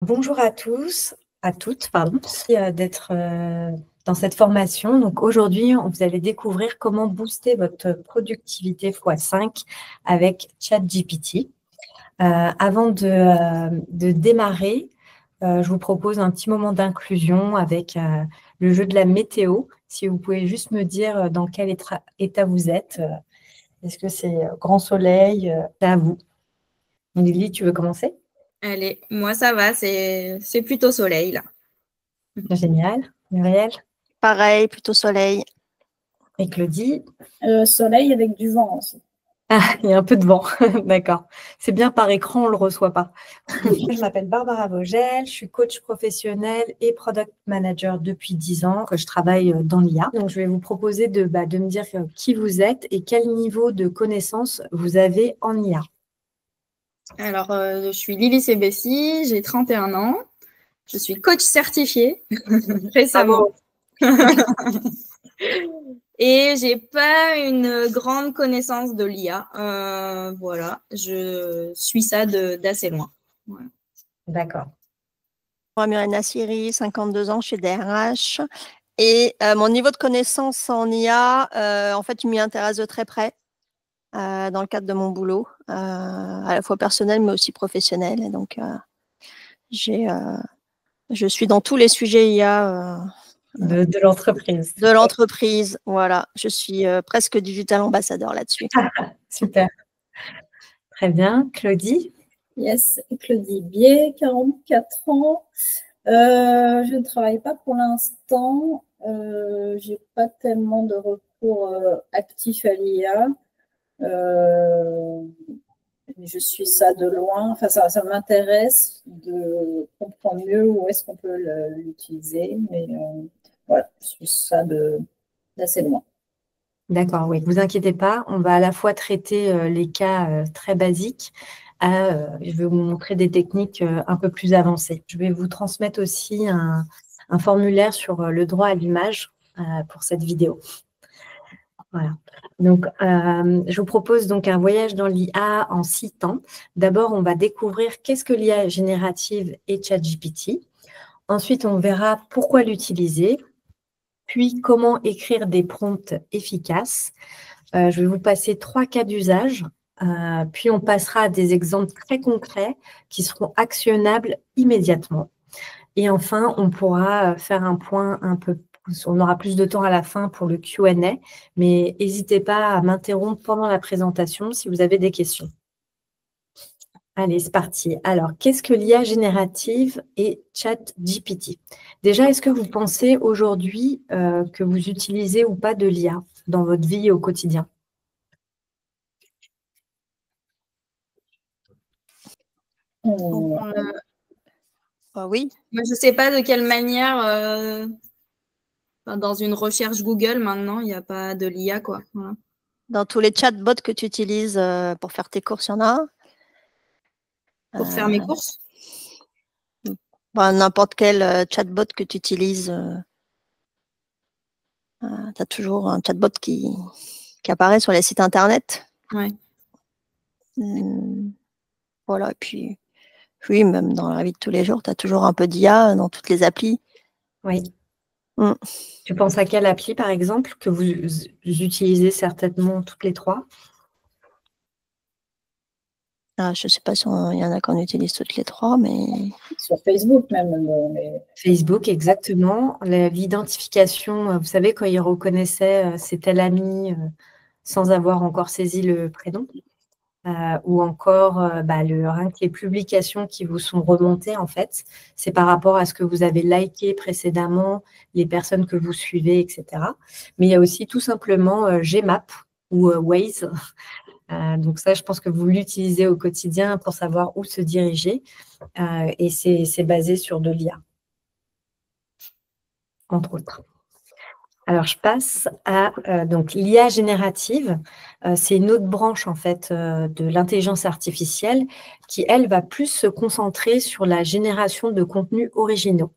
Bonjour à tous, à toutes, pardon. Merci d'être dans cette formation. Donc aujourd'hui, vous allez découvrir comment booster votre productivité x5 avec ChatGPT. Avant de démarrer, je vous propose un petit moment d'inclusion avec le jeu de la météo. Si vous pouvez juste me dire dans quel état vous êtes. Est-ce que c'est grand soleil? C'est à vous. Lily, tu veux commencer? Allez, moi ça va, c'est plutôt soleil là. Génial. Muriel Pareil, plutôt soleil. et Claudie? Soleil avec du vent aussi. Ah, il y a un peu de vent, d'accord. C'est bien par écran, on ne le reçoit pas. Je m'appelle Barbara Vogel, je suis coach professionnel et product manager depuis 10 ans, que je travaille dans l'IA. Donc, je vais vous proposer de me dire qui vous êtes et quel niveau de connaissance vous avez en IA. Alors, je suis Lily Sebessi, j'ai 31 ans, je suis coach certifiée récemment. Et j'ai pas une grande connaissance de l'IA. Voilà, je suis ça d'assez loin. Voilà. D'accord. Moi, Muriel Nassiri, 52 ans, je suis DRH. Et mon niveau de connaissance en IA, en fait, je m'y intéresse de très près dans le cadre de mon boulot, à la fois personnel mais aussi professionnel. Et donc, je suis dans tous les sujets IA de l'entreprise. De l'entreprise, voilà. Je suis presque digital ambassadeur là-dessus. Super. Très bien. Claudie? Yes, Claudie Bier, 44 ans. Je ne travaille pas pour l'instant. Je n'ai pas tellement de recours actif à l'IA. Je suis ça de loin. Enfin, ça m'intéresse de comprendre mieux où est-ce qu'on peut l'utiliser. Mais voilà, je suis ça d'assez loin. D'accord, oui. Ne vous inquiétez pas, on va à la fois traiter les cas très basiques. Je vais vous montrer des techniques un peu plus avancées. Je vais vous transmettre aussi un formulaire sur le droit à l'image pour cette vidéo. Voilà. Donc, je vous propose donc un voyage dans l'IA en 6 temps. D'abord, on va découvrir qu'est-ce que l'IA générative et ChatGPT. Ensuite, on verra pourquoi l'utiliser. Puis, comment écrire des prompts efficaces. Je vais vous passer 3 cas d'usage. Puis, on passera à des exemples très concrets qui seront actionnables immédiatement. Et enfin, on pourra faire un point un peu plus. On aura plus de temps à la fin pour le Q&A, mais n'hésitez pas à m'interrompre pendant la présentation si vous avez des questions. Allez, c'est parti. Alors, qu'est-ce que l'IA générative et ChatGPT? Déjà, est-ce que vous pensez aujourd'hui que vous utilisez ou pas de l'IA dans votre vie au quotidien? Oui. Moi, je ne sais pas de quelle manière, dans une recherche Google maintenant, il n'y a pas de l'IA, quoi. Voilà. Dans tous les chatbots que tu utilises pour faire tes courses, il y en a? Pour faire mes courses? N'importe quel chatbot que tu utilises, tu as toujours un chatbot qui apparaît sur les sites internet. Ouais. Voilà, et puis, oui, même dans la vie de tous les jours, tu as toujours un peu d'IA dans toutes les applis. Oui. Tu penses à quelle appli, par exemple, que vous utilisez certainement toutes les 3? Je ne sais pas s'il y en a qu'on utilise toutes les 3, mais… Sur Facebook même. Facebook, exactement. L'identification, vous savez, quand il reconnaissait c'est tel ami sans avoir encore saisi le prénom. Ou encore, rien que les publications qui vous sont remontées, en fait, c'est par rapport à ce que vous avez liké précédemment, les personnes que vous suivez, etc. Mais il y a aussi tout simplement Gmap ou Waze. Donc ça, je pense que vous l'utilisez au quotidien pour savoir où se diriger. Et c'est basé sur de l'IA, entre autres. Alors, je passe à donc l'IA générative. C'est une autre branche, en fait, de l'intelligence artificielle qui, elle, va plus se concentrer sur la génération de contenus originaux.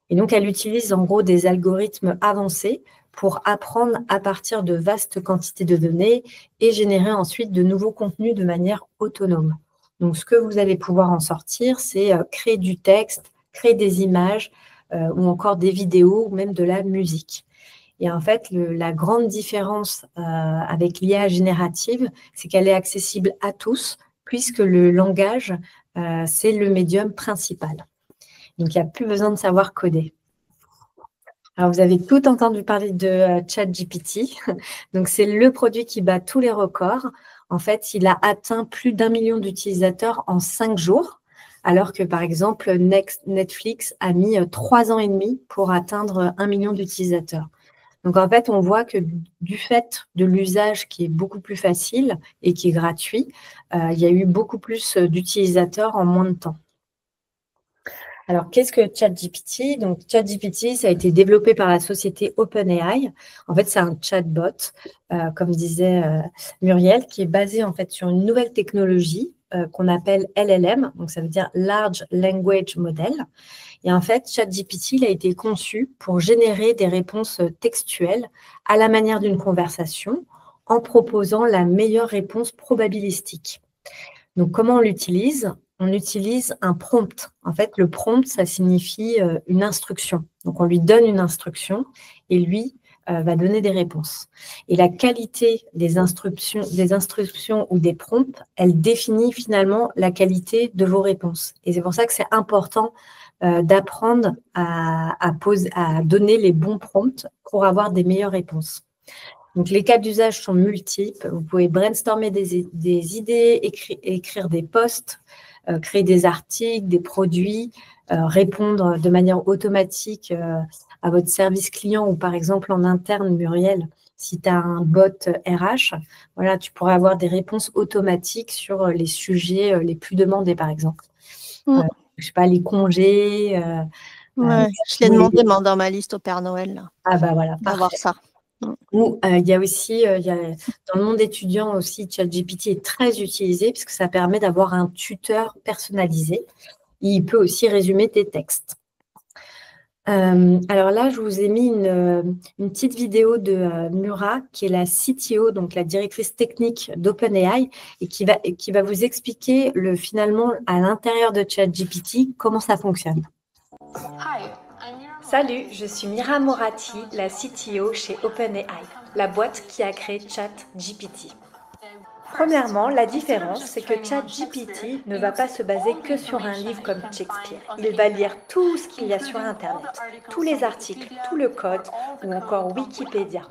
Et donc, elle utilise en gros des algorithmes avancés pour apprendre à partir de vastes quantités de données et générer ensuite de nouveaux contenus de manière autonome. Donc, ce que vous allez pouvoir en sortir, c'est créer du texte, créer des images ou encore des vidéos ou même de la musique. Et en fait, la grande différence avec l'IA générative, c'est qu'elle est accessible à tous, puisque le langage, c'est le médium principal. Donc, il n'y a plus besoin de savoir coder. Alors, vous avez tout entendu parler de ChatGPT. Donc, c'est le produit qui bat tous les records. En fait, il a atteint plus d'1 million d'utilisateurs en 5 jours, alors que, par exemple, Netflix a mis 3 ans et demi pour atteindre 1 million d'utilisateurs. Donc, en fait, on voit que du fait de l'usage qui est beaucoup plus facile et qui est gratuit, il y a eu beaucoup plus d'utilisateurs en moins de temps. Alors, qu'est-ce que ChatGPT? Donc, ChatGPT, ça a été développé par la société OpenAI. En fait, c'est un chatbot, comme disait Muriel, qui est basé en fait sur une nouvelle technologie qu'on appelle LLM. Donc, ça veut dire Large Language Model. Et en fait, ChatGPT, il a été conçu pour générer des réponses textuelles à la manière d'une conversation en proposant la meilleure réponse probabilistique. Donc, comment on l'utilise? On utilise un prompt. En fait, le prompt, ça signifie une instruction. Donc, on lui donne une instruction et lui va donner des réponses. Et la qualité des instructions ou des prompts, elle définit finalement la qualité de vos réponses. Et c'est pour ça que c'est important d'apprendre à donner les bons prompts pour avoir des meilleures réponses. Donc, les cas d'usage sont multiples. Vous pouvez brainstormer des idées, écrire des posts, créer des articles, des produits, répondre de manière automatique à votre service client ou par exemple en interne, Muriel, si tu as un bot RH, voilà, tu pourrais avoir des réponses automatiques sur les sujets les plus demandés, par exemple. Je ne sais pas, les congés. Je l'ai demandé dans ma liste au Père Noël. Là. Ah bah voilà, d'avoir ça. Ou il y a aussi, dans le monde étudiant aussi, ChatGPT est très utilisé puisque ça permet d'avoir un tuteur personnalisé. Il peut aussi résumer tes textes. Alors là, je vous ai mis une petite vidéo de Mura, qui est la CTO, donc la directrice technique d'OpenAI, et qui va vous expliquer finalement à l'intérieur de ChatGPT comment ça fonctionne. Salut, je suis Mira Morati, la CTO chez OpenAI, la boîte qui a créé ChatGPT. Premièrement, la différence, c'est que ChatGPT ne va pas se baser que sur un livre comme Shakespeare. Il va lire tout ce qu'il y a sur Internet, tous les articles, tout le code ou encore Wikipédia.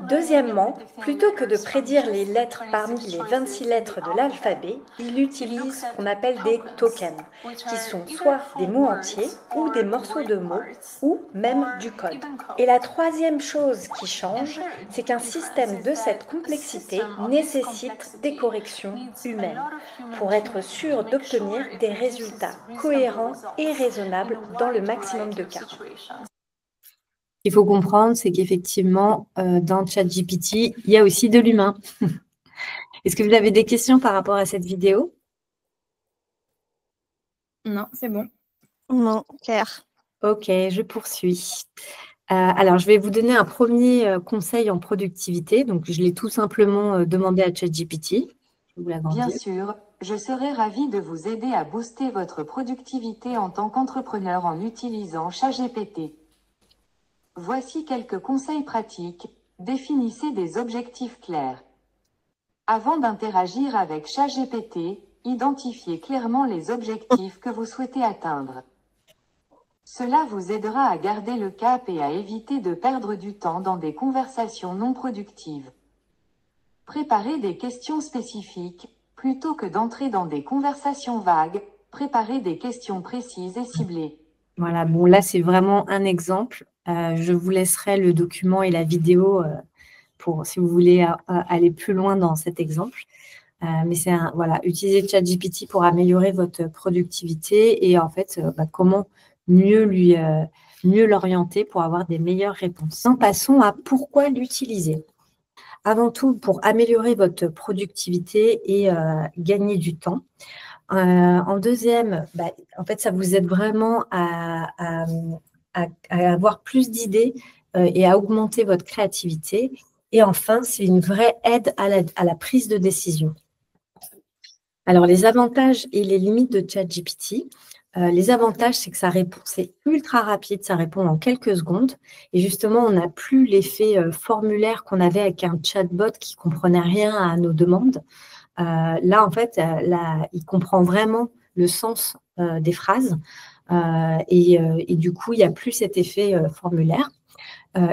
Deuxièmement, plutôt que de prédire les lettres parmi les 26 lettres de l'alphabet, il utilise ce qu'on appelle des tokens, qui sont soit des mots entiers ou des morceaux de mots ou même du code. Et la troisième chose qui change, c'est qu'un système de cette complexité nécessite des corrections humaines pour être sûr d'obtenir des résultats cohérents et raisonnables dans le maximum de cas. Il faut comprendre, c'est qu'effectivement, dans ChatGPT, il y a aussi de l'humain. Est-ce que vous avez des questions par rapport à cette vidéo? Non, c'est bon. Non, clair. Ok, je poursuis. Alors, je vais vous donner un premier conseil en productivité. Donc, je l'ai tout simplement demandé à ChatGPT. Bien sûr, je serai ravie de vous aider à booster votre productivité en tant qu'entrepreneur en utilisant ChatGPT. Voici quelques conseils pratiques. Définissez des objectifs clairs. Avant d'interagir avec ChatGPT, identifiez clairement les objectifs que vous souhaitez atteindre. Cela vous aidera à garder le cap et à éviter de perdre du temps dans des conversations non productives. Préparez des questions spécifiques, plutôt que d'entrer dans des conversations vagues, préparez des questions précises et ciblées. Voilà, bon là c'est vraiment un exemple. Je vous laisserai le document et la vidéo pour si vous voulez aller plus loin dans cet exemple. Mais c'est voilà, utiliser ChatGPT pour améliorer votre productivité et en fait comment mieux l'orienter pour avoir des meilleures réponses. Passons à pourquoi l'utiliser. Avant tout, pour améliorer votre productivité et gagner du temps. En deuxième, en fait, ça vous aide vraiment à avoir plus d'idées et à augmenter votre créativité. Et enfin, c'est une vraie aide à la prise de décision. Alors, les avantages et les limites de ChatGPT. Les avantages, c'est que c'est ultra rapide, ça répond en quelques secondes. Et justement, on n'a plus l'effet formulaire qu'on avait avec un chatbot qui ne comprenait rien à nos demandes. Là, en fait, il comprend vraiment le sens des phrases. Et du coup, il n'y a plus cet effet formulaire.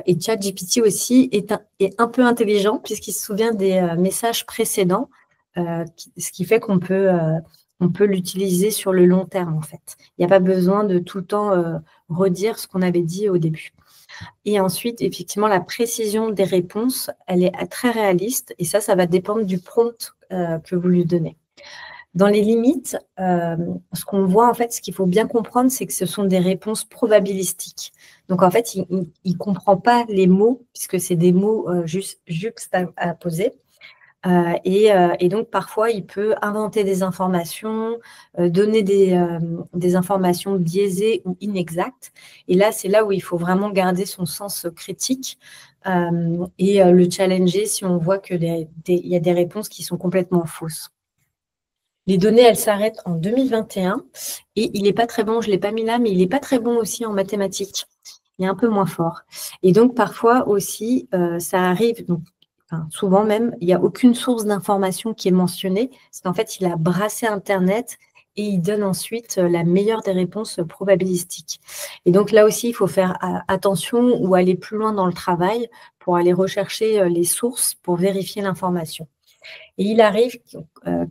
Et ChatGPT aussi est un peu intelligent puisqu'il se souvient des messages précédents, ce qui fait qu'on peut l'utiliser sur le long terme, en fait. Il n'y a pas besoin de tout le temps redire ce qu'on avait dit au début. Et ensuite, effectivement, la précision des réponses, elle est très réaliste. Et ça va dépendre du prompt que vous lui donnez. Dans les limites, ce qu'on voit, en fait, ce qu'il faut bien comprendre, c'est que ce sont des réponses probabilistiques. Donc, en fait, il ne comprend pas les mots, puisque c'est des mots juste juxtaposés. Et donc, parfois, il peut inventer des informations, donner des informations biaisées ou inexactes. Et là, c'est là où il faut vraiment garder son sens critique et le challenger si on voit qu'il y a des réponses qui sont complètement fausses. Les données, elles s'arrêtent en 2021 et il n'est pas très bon, je ne l'ai pas mis là, mais il n'est pas très bon aussi en mathématiques. Il est un peu moins fort. Et donc, parfois aussi, ça arrive, donc, souvent même, il n'y a aucune source d'information qui est mentionnée. C'est qu'en fait, il a brassé Internet et il donne ensuite la meilleure des réponses probabilistiques. Et donc, là aussi, il faut faire attention ou aller plus loin dans le travail pour aller rechercher les sources pour vérifier l'information. Et il arrive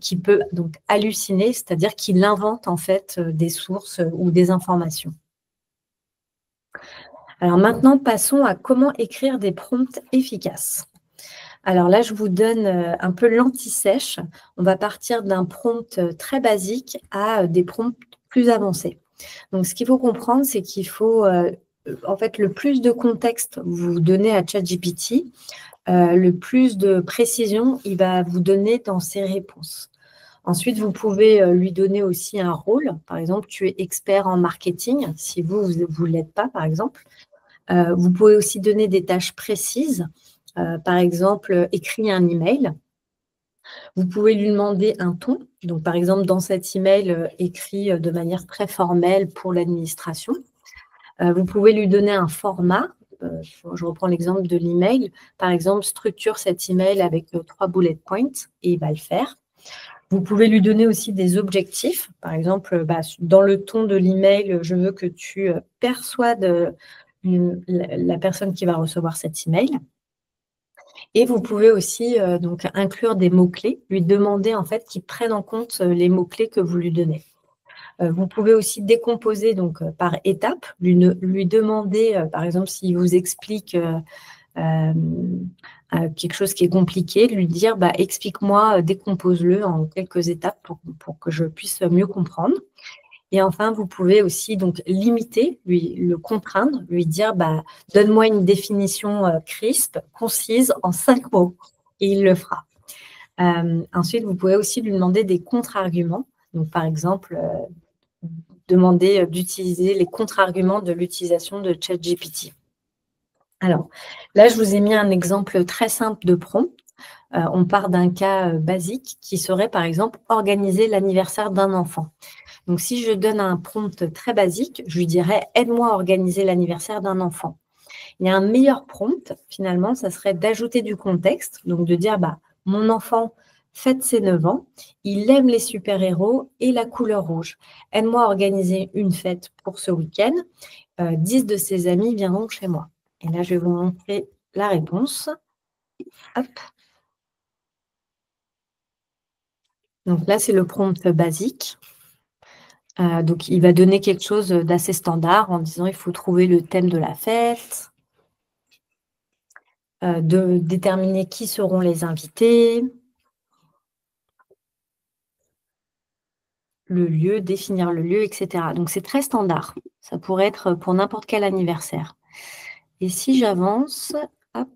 qu'il peut donc halluciner, c'est-à-dire qu'il invente en fait des sources ou des informations. Alors maintenant, passons à comment écrire des prompts efficaces. Alors là, je vous donne un peu l'anti-sèche. On va partir d'un prompt très basique à des prompts plus avancés. Donc, ce qu'il faut comprendre, c'est qu'il faut, en fait, le plus de contexte vous donnez à ChatGPT, le plus de précision il va vous donner dans ses réponses. Ensuite, vous pouvez lui donner aussi un rôle. Par exemple, tu es expert en marketing, si vous ne l'êtes pas, par exemple. Vous pouvez aussi donner des tâches précises. Par exemple, écris un email. Vous pouvez lui demander un ton. Donc, par exemple, dans cet email, écrit de manière très formelle pour l'administration. Vous pouvez lui donner un format. Je reprends l'exemple de l'email. Par exemple, structure cet email avec 3 bullet points et il va le faire. Vous pouvez lui donner aussi des objectifs. Par exemple, dans le ton de l'email, je veux que tu persuades la personne qui va recevoir cet email. Et vous pouvez aussi donc inclure des mots-clés, lui demander en fait qu'il prenne en compte les mots-clés que vous lui donnez. Vous pouvez aussi décomposer donc, par étapes, lui demander, par exemple, s'il vous explique quelque chose qui est compliqué, de lui dire explique-moi, décompose-le en quelques étapes pour que je puisse mieux comprendre. Et enfin, vous pouvez aussi donc limiter, le contraindre, lui dire donne-moi une définition crisp, concise, en 5 mots. Et il le fera. Ensuite, vous pouvez aussi lui demander des contre-arguments. Donc, par exemple, demander d'utiliser les contre-arguments de l'utilisation de ChatGPT. Alors, là, je vous ai mis un exemple très simple de prompt. On part d'un cas basique qui serait, par exemple, organiser l'anniversaire d'un enfant. Donc, si je donne un prompt très basique, je lui dirais « aide-moi à organiser l'anniversaire d'un enfant ». Il y a un meilleur prompt, finalement, ça serait d'ajouter du contexte, donc de dire « mon enfant fête ses 9 ans, il aime les super-héros et la couleur rouge. Aide-moi à organiser une fête pour ce week-end. 10 de ses amis viendront chez moi. » Et là, je vais vous montrer la réponse. Hop. Donc là, c'est le prompt basique. Donc, il va donner quelque chose d'assez standard en disant il faut trouver le thème de la fête, de déterminer qui seront les invités, le lieu, définir le lieu, etc. Donc, c'est très standard. Ça pourrait être pour n'importe quel anniversaire. Et si j'avance, hop,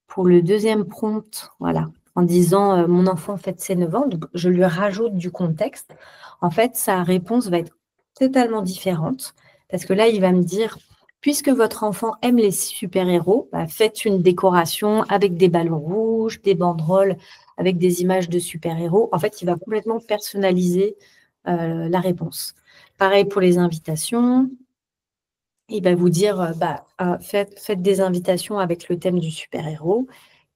pour le deuxième prompt, voilà, en disant mon enfant fête ses 9 ans, donc je lui rajoute du contexte. En fait, sa réponse va être totalement différente parce que là, il va me dire Puisque votre enfant aime les super-héros, faites une décoration avec des ballons rouges, des banderoles avec des images de super-héros. En fait, il va complètement personnaliser la réponse. Pareil pour les invitations. Il va vous dire, faites des invitations avec le thème du super-héros.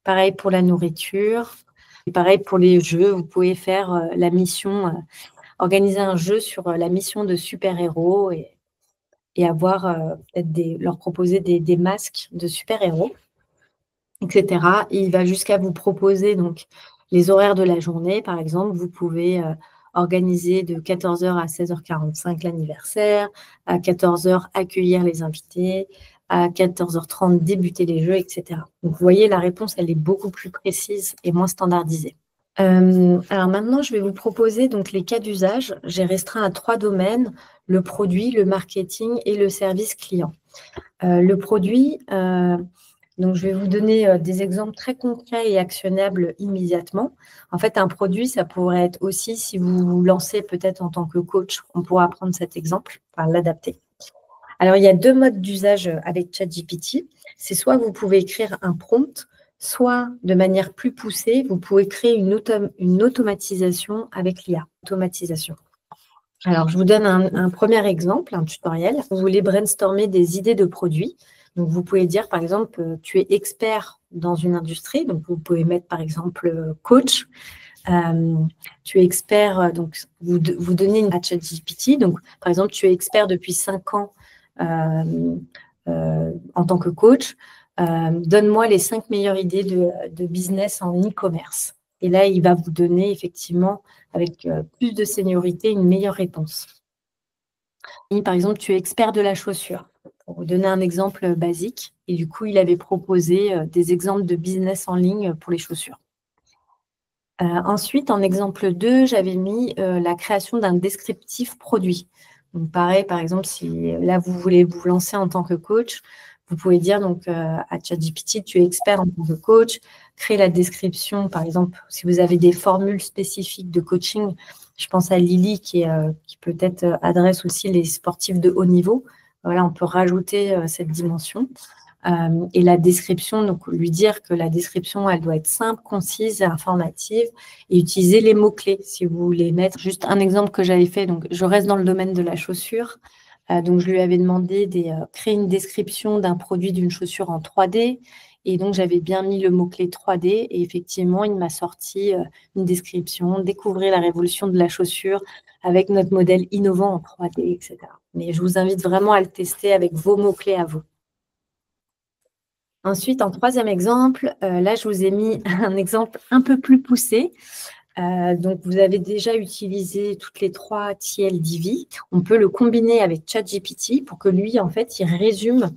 Pareil pour la nourriture. Et pareil pour les jeux. Vous pouvez faire la mission, organiser un jeu sur la mission de super-héros et avoir peut-être leur proposer des masques de super-héros, etc. Et il va jusqu'à vous proposer donc les horaires de la journée. Par exemple, vous pouvez organiser de 14h à 16h45 l'anniversaire, à 14h accueillir les invités, à 14h30 débuter les jeux, etc. Donc, vous voyez, la réponse, elle est beaucoup plus précise et moins standardisée. Alors maintenant, je vais vous proposer donc les cas d'usage. J'ai restreint à 3 domaines, le produit, le marketing et le service client. Le produit, donc je vais vous donner des exemples très concrets et actionnables immédiatement. En fait, un produit, ça pourrait être aussi, si vous vous lancez peut-être en tant que coach, on pourra prendre cet exemple, enfin l'adapter. Alors, il y a 2 modes d'usage avec ChatGPT. C'est soit vous pouvez écrire un prompt, soit de manière plus poussée, vous pouvez créer une automatisation avec l'IA. Automatisation. Alors, je vous donne un premier exemple, un tutoriel. Vous voulez brainstormer des idées de produits. Donc, vous pouvez dire, par exemple, tu es expert dans une industrie. Donc, vous pouvez mettre, par exemple, coach. Tu es expert, donc vous donnez à ChatGPT. Donc, par exemple, tu es expert depuis 5 ans en tant que coach. Donne-moi les 5 meilleures idées de business en e-commerce. Et là, il va vous donner effectivement, avec plus de seniorité, une meilleure réponse. Et par exemple, tu es expert de la chaussure. Pour vous donner un exemple basique. Et du coup, il avait proposé des exemples de business en ligne pour les chaussures. Ensuite, en exemple 2, j'avais mis la création d'un descriptif produit. Donc, pareil, par exemple, si là, vous voulez vous lancer en tant que coach, vous pouvez dire donc à ChatGPT, tu es expert en tant que coach, créer la description, par exemple, si vous avez des formules spécifiques de coaching, je pense à Lily qui peut-être adresse aussi les sportifs de haut niveau. Voilà, on peut rajouter cette dimension. Et la description, donc lui dire que la description, elle doit être simple, concise et informative et utiliser les mots-clés si vous voulez mettre. Juste un exemple que j'avais fait, donc je reste dans le domaine de la chaussure. Donc, je lui avais demandé de créer une description d'un produit d'une chaussure en 3D. Et donc, j'avais bien mis le mot-clé 3D. Et effectivement, il m'a sorti une description, découvrir la révolution de la chaussure avec notre modèle innovant en 3D, etc. Mais je vous invite vraiment à le tester avec vos mots-clés à vous. Ensuite, en 3e exemple, là, je vous ai mis un exemple un peu plus poussé. Donc, vous avez déjà utilisé toutes les 3 TLDV. On peut le combiner avec ChatGPT pour que lui, en fait, il résume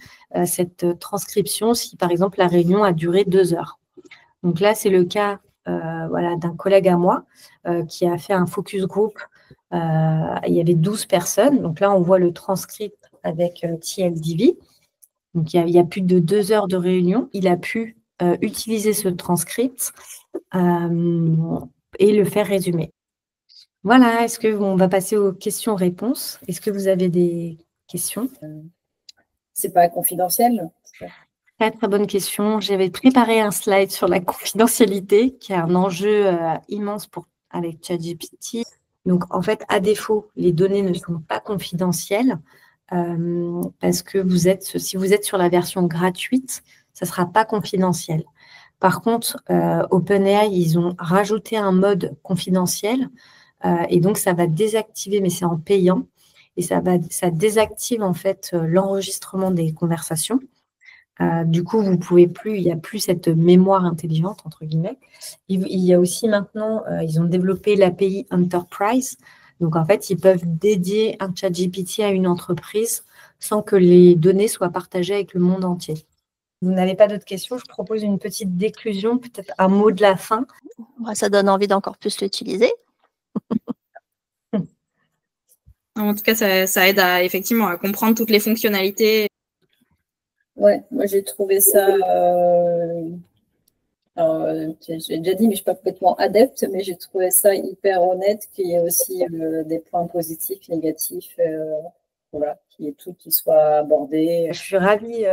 cette transcription si, par exemple, la réunion a duré 2 heures. Donc là, c'est le cas d'un collègue à moi qui a fait un focus group. Il y avait 12 personnes. Donc là, on voit le transcript avec TLDV. Donc, il y a plus de 2 heures de réunion. Il a pu utiliser ce transcript et le faire résumer. Voilà, on va passer aux questions-réponses. Est-ce que vous avez des questions? C'est pas confidentiel? Très, très bonne question. J'avais préparé un slide sur la confidentialité, qui est un enjeu immense avec ChatGPT. Donc, en fait, à défaut, les données ne sont pas confidentielles parce que si vous êtes sur la version gratuite, ça ne sera pas confidentiel. Par contre, OpenAI, ils ont rajouté un mode confidentiel et donc ça va désactiver, mais c'est en payant, et ça désactive en fait l'enregistrement des conversations. Du coup, vous pouvez plus, il n'y a plus cette mémoire intelligente, entre guillemets. Il y a aussi maintenant, ils ont développé l'API Enterprise. Donc, en fait, ils peuvent dédier un ChatGPT à une entreprise sans que les données soient partagées avec le monde entier. Vous n'avez pas d'autres questions? Je propose une petite déclusion, peut-être un mot de la fin. Ça donne envie d'encore plus l'utiliser. En tout cas, ça aide effectivement à comprendre toutes les fonctionnalités. Ouais, moi j'ai trouvé ça. J'ai déjà dit, mais je ne suis pas complètement adepte, mais j'ai trouvé ça hyper honnête, qu'il y ait aussi des points positifs, négatifs. voilà, qu'il y ait tout qui soit abordé. Je suis ravie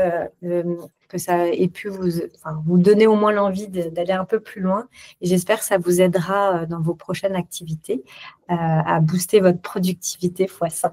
que ça ait pu vous donner au moins l'envie d'aller un peu plus loin. Et j'espère que ça vous aidera dans vos prochaines activités à booster votre productivité x5.